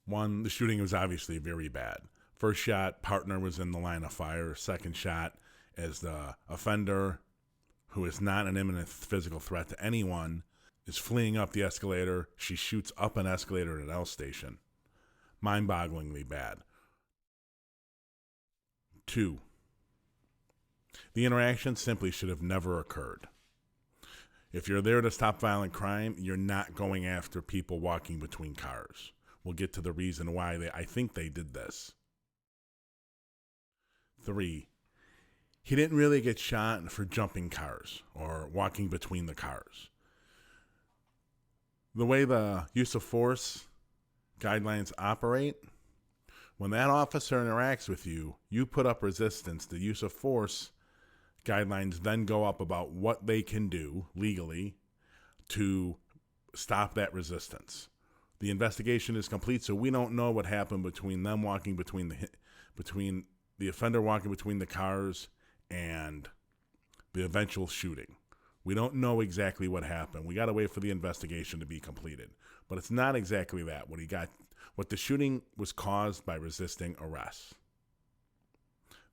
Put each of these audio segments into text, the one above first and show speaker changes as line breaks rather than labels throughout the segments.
One, the shooting was obviously very bad. First shot, partner was in the line of fire. Second shot, as the offender, who is not an imminent physical threat to anyone, is fleeing up the escalator. She shoots up an escalator at an L station. Mind-bogglingly bad. 2, the interaction simply should have never occurred. If you're there to stop violent crime, you're not going after people walking between cars. We'll get to the reason why I think they did this. 3, he didn't really get shot for jumping cars or walking between the cars. The way the use of force guidelines operate, when that officer interacts with you, you put up resistance. The use of force guidelines then go up about what they can do legally to stop that resistance. The investigation is complete, so we don't know what happened between them walking between the offender walking between the cars and the eventual shooting. We don't know exactly what happened. We got to wait for the investigation to be completed. But it's not exactly that. What the shooting was caused by resisting arrest.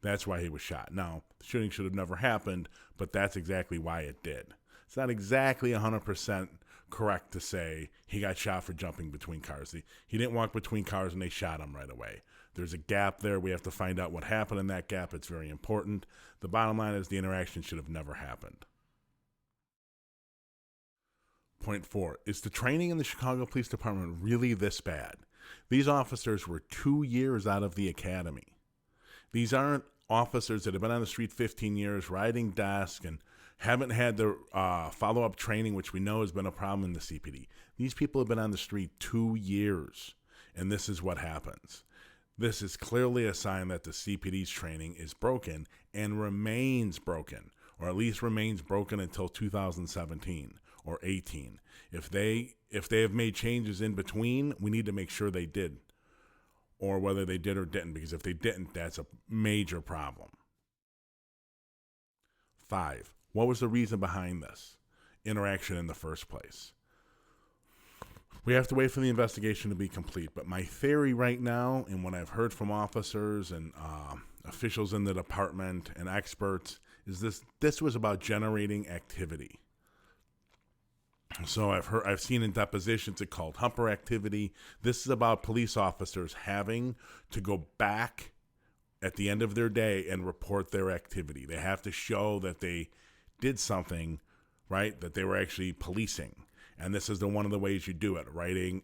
That's why he was shot. Now, the shooting should have never happened, but that's exactly why it did. It's not exactly 100% correct to say he got shot for jumping between cars. He didn't walk between cars and they shot him right away. There's a gap there. We have to find out what happened in that gap. It's very important. The bottom line is the interaction should have never happened. Point 4, is the training in the Chicago Police Department really this bad? These officers were 2 years out of the academy. These aren't officers that have been on the street 15 years, riding desk, and haven't had the follow-up training, which we know has been a problem in the CPD. These people have been on the street 2 years, and this is what happens. This is clearly a sign that the CPD's training is broken and remains broken, or at least remains broken until 2017 or 18. If they have made changes in between, we need to make sure they did, or whether they did or didn't, because if they didn't, that's a major problem. 5, what was the reason behind this interaction in the first place? We have to wait for the investigation to be complete, but my theory right now, and what I've heard from officers and officials in the department and experts, is this was about generating activity. So I've seen in depositions it called humper activity. This is about police officers having to go back at the end of their day and report their activity. They have to show that they did something, right, that they were actually policing. And this is one of the ways you do it, writing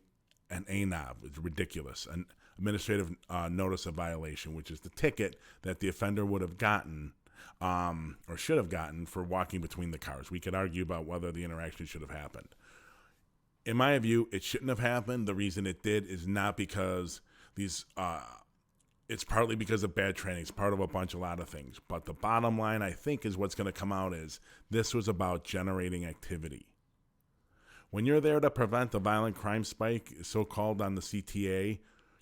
an ANOV. It's ridiculous. An administrative notice of violation, which is the ticket that the offender would have gotten or should have gotten for walking between the cars. We could argue about whether the interaction should have happened. In my view, it shouldn't have happened. The reason it did is not because it's partly because of bad training. It's part of a lot of things. But the bottom line, I think, is what's going to come out is this was about generating activity. When you're there to prevent the violent crime spike, so-called on the CTA,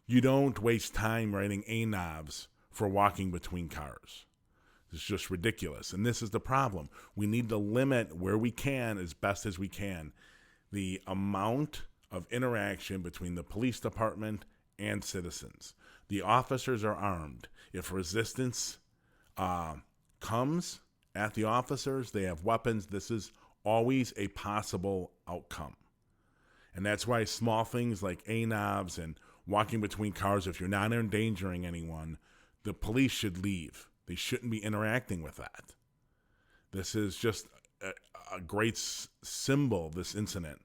you don't waste time writing ANOVs for walking between cars. It's just ridiculous. And this is the problem. We need to limit where we can, as best as we can, the amount of interaction between the police department and citizens. The officers are armed. If resistance comes at the officers, they have weapons. This is always a possible outcome. And that's why small things like ANOVs and walking between cars, if you're not endangering anyone, the police should leave. They shouldn't be interacting with that. This is just a great symbol, this incident,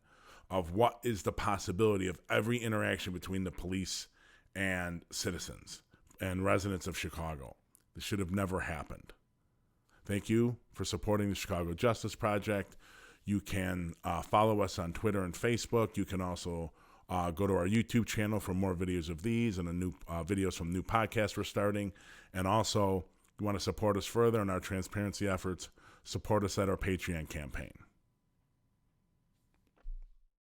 of what is the possibility of every interaction between the police and citizens and residents of Chicago. This should have never happened. Thank you for supporting the Chicago Justice Project. You can follow us on Twitter and Facebook. You can also go to our YouTube channel for more videos of these and new videos from new podcasts we're starting. And also, if you want to support us further in our transparency efforts, support us at our Patreon campaign.